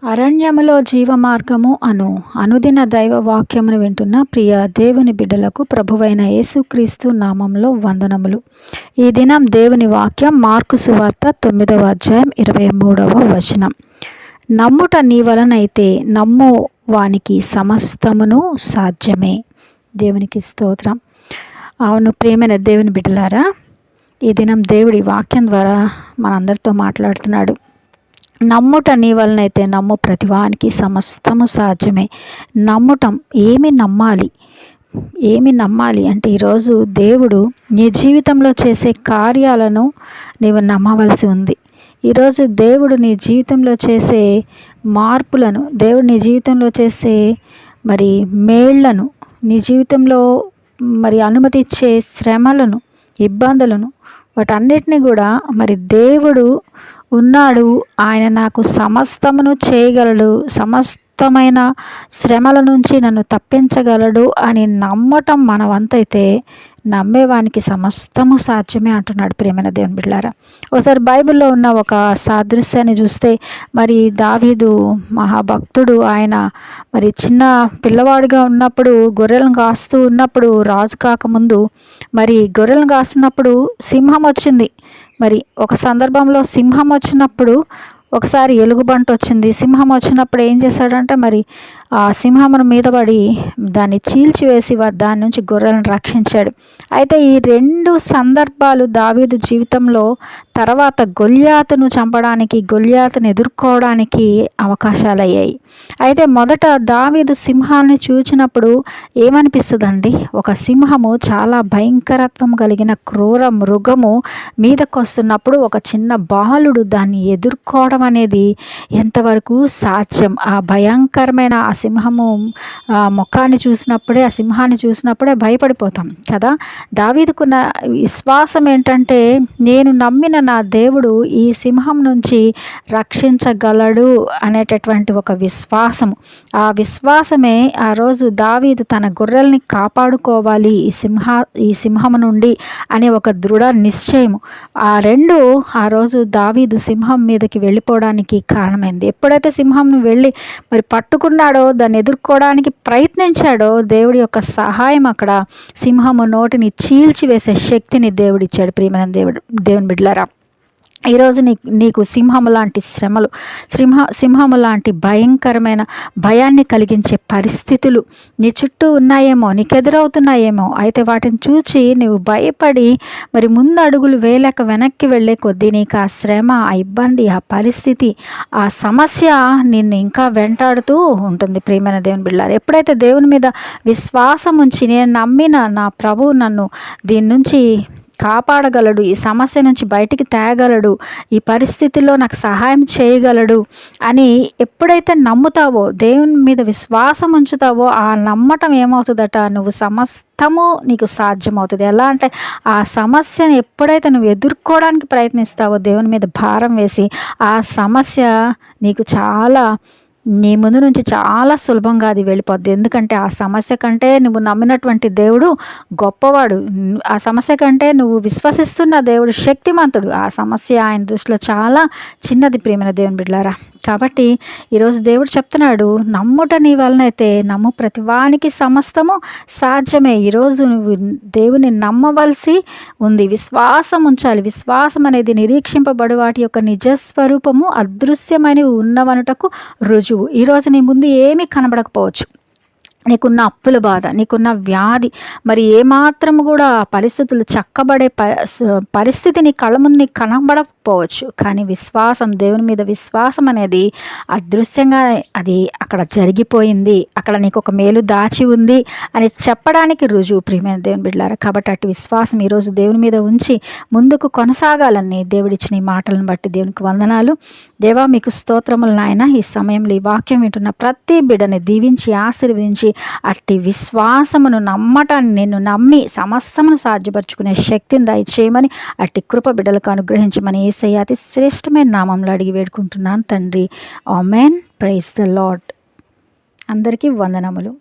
అరణ్యములో జీవమార్గము అను అనుదిన దైవ వాక్యమును వింటున్న ప్రియ దేవుని బిడ్డలకు ప్రభువైన యేసుక్రీస్తు నామంలో వందనములు. ఈ దినం దేవుని వాక్యం మార్కు సువార్త 9వ అధ్యాయం 23వ వచనం. నమ్ముట నీ వలనైతే నమ్ము వానికి సమస్తమును సాధ్యమే. దేవునికి స్తోత్రం. అవును ప్రియమైన దేవుని బిడ్డలారా, ఈ దినం దేవుడి వాక్యం ద్వారా మనందరితో మాట్లాడుతున్నాడు. నమ్ముట నీ వలనైతే నమ్ము ప్రతివానికి సమస్తము సాధ్యమే. నమ్ముటం ఏమి నమ్మాలి అంటే ఈరోజు దేవుడు నీ జీవితంలో చేసే కార్యాలను నీవు నమ్మవలసి ఉంది. ఈరోజు దేవుడు నీ జీవితంలో చేసే మార్పులను, దేవుడు నీ జీవితంలో చేసే మేళ్లను, నీ జీవితంలో అనుమతిచ్చే శ్రమలను, ఇబ్బందులను, వాటన్నిటిని కూడా దేవుడు ఉన్నాడు, ఆయన నాకు సమస్తమును చేయగలడు, సమస్తమైన శ్రమల నుంచి నన్ను తప్పించగలడు అని నమ్మటం మన వంతైతే నమ్మేవానికి సమస్తము సాధ్యమే అంటున్నాడు ప్రియమైన దేవుని బిడ్డలారా. ఒకసారి బైబిల్లో ఉన్న ఒక సాదృశ్యాన్ని చూస్తే దావీదు మహాభక్తుడు. ఆయన చిన్న పిల్లవాడిగా ఉన్నప్పుడు గొర్రెలను కాస్తూ ఉన్నప్పుడు, రాజు కాకముందు గొర్రెలను కాస్తున్నప్పుడు సింహం వచ్చింది. ఒక సందర్భంలో సింహం వచ్చినప్పుడు, ఒకసారి ఎలుగుబంటి వచ్చింది. సింహం వచ్చినప్పుడు ఏం చేశాడంటే ఆ సింహమును మీద పడి దాన్ని చీల్చివేసి దాని నుంచి గొర్రెలను రక్షించాడు. అయితే ఈ రెండు సందర్భాలు దావీదు జీవితంలో తర్వాత గొల్యాతును చంపడానికి, గొల్యాతును ఎదుర్కోవడానికి అవకాశాలు అయ్యాయి. అయితే మొదట దావీదు సింహాన్ని చూచినప్పుడు ఏమనిపిస్తుందండి? ఒక సింహము చాలా భయంకరత్వం కలిగిన క్రూర మృగము మీదకొస్తున్నప్పుడు ఒక చిన్న బాలుడు దాన్ని ఎదుర్కోవడం అనేది ఎంతవరకు సాధ్యం? ఆ భయంకరమైన ఆ సింహము ముఖాన్ని చూసినప్పుడే, ఆ సింహాన్ని చూసినప్పుడే భయపడిపోతాం కదా. దావీదుకున్న విశ్వాసం ఏంటంటే, నేను నమ్మిన నా దేవుడు ఈ సింహం నుంచి రక్షించగలడు అనేటటువంటి ఒక విశ్వాసము. ఆ విశ్వాసమే ఆ రోజు దావీదు తన గొర్రెల్ని కాపాడుకోవాలి ఈ సింహము నుండి అనే ఒక దృఢ నిశ్చయము. ఆ రెండు ఆ రోజు దావీదు సింహం మీదకి వెళ్ళిపోవడానికి కారణమైంది. ఎప్పుడైతే సింహంను వెళ్ళి పట్టుకున్నాడో, దాన్ని ఎదుర్కోవడానికి ప్రయత్నించాడో, దేవుడి యొక్క సహాయం అక్కడ సింహము నోటిని చీల్చివేసే శక్తిని దేవుడిచ్చాడు. ప్రియమైన దేవుని బిడ్డలారా, ఈరోజు నీకు సింహము లాంటి శ్రమలు, సింహము లాంటి భయంకరమైన భయాన్ని కలిగించే పరిస్థితులు నీ చుట్టూ ఉన్నాయేమో, నీకు ఎదురవుతున్నాయేమో. అయితే వాటిని చూచి నువ్వు భయపడి ముందు అడుగులు వేయలేక వెనక్కి వెళ్ళే కొద్దీ నీకు ఆ శ్రమ, ఆ ఇబ్బంది, ఆ పరిస్థితి, ఆ సమస్య నిన్ను ఇంకా వెంటాడుతూ ఉంటుంది. ప్రియమైన దేవుని బిడ్డలారా, ఎప్పుడైతే దేవుని మీద విశ్వాసం ఉంచి నేను నమ్మిన నా ప్రభువు నన్ను దీని నుంచి కాపాడగలడు, ఈ సమస్య నుంచి బయటికి తేగలడు, ఈ పరిస్థితిలో నాకు సహాయం చేయగలడు అని ఎప్పుడైతే నమ్ముతావో, దేవుని మీద విశ్వాసం ఉంచుతావో, ఆ నమ్మటం ఏమవుతుందట, నువ్వు సమస్తము నీకు సాధ్యమవుతుంది. ఎలా అంటే ఆ సమస్యను ఎప్పుడైతే నువ్వు ఎదుర్కోవడానికి ప్రయత్నిస్తావో, దేవుని మీద భారం వేసి, ఆ సమస్య నీకు నీ ముందు నుంచి చాలా సులభంగా అది వెళ్ళిపోద్ది. ఎందుకంటే ఆ సమస్య కంటే నువ్వు నమ్మినటువంటి దేవుడు గొప్పవాడు. ఆ సమస్య కంటే నువ్వు విశ్వసిస్తున్న దేవుడు శక్తిమంతుడు. ఆ సమస్య ఆయన దృష్టిలో చాలా చిన్నది. ప్రియమైన దేవుని బిడ్డలారా, కాబట్టి ఈరోజు దేవుడు చెప్తున్నాడు, నమ్ముట నీ వలనైతే నమ్ము ప్రతివానికి సమస్తము సాధ్యమే. ఈరోజు నువ్వు దేవుని నమ్మవలసి ఉంది, విశ్వాసం ఉంచాలి. విశ్వాసం అనేది నిరీక్షింపబడు వాటి యొక్క నిజస్వరూపము, అదృశ్యమని ఉన్నవనుటకు రుజువు. ఈరోజు నీ ముందు ఏమీ కనబడకపోవచ్చు, నీకున్న అప్పుల బాధ, నీకున్న వ్యాధి, ఏమాత్రం కూడా పరిస్థితులు చక్కబడే పరిస్థితి నీ కళ్ళ ముందు నీకు కనబడకపోవచ్చు. కానీ విశ్వాసం, దేవుని మీద విశ్వాసం అనేది అదృశ్యంగా అది అక్కడ జరిగిపోయింది, అక్కడ నీకు ఒక మేలు దాచి ఉంది అని చెప్పడానికి రుజువు. ప్రియమైన దేవుని బిడ్డలారా, కాబట్టి అటు విశ్వాసం ఈరోజు దేవుని మీద ఉంచి ముందుకు కొనసాగాలని దేవుడిచ్చిన ఈ మాటలను బట్టి దేవునికి వందనాలు. దేవా, మీకు స్తోత్రములు నాయన. ఈ సమయంలో ఈ వాక్యం వింటున్న ప్రతి బిడ్డని దీవించి ఆశీర్వదించి అట్టి విశ్వాసమును, నమ్మటాన్ని, నిన్ను నమ్మి సమస్తమును సాధ్యపరచుకునే శక్తిని దయచేయమని, అట్టి కృప బిడ్డలకు అనుగ్రహించమని యేసయ్య అతి శ్రేష్టమైన నామంలో అడిగి వేడుకుంటున్నాను తండ్రి. ఆమేన్. Praise the lord. అందరికీ వందనములు.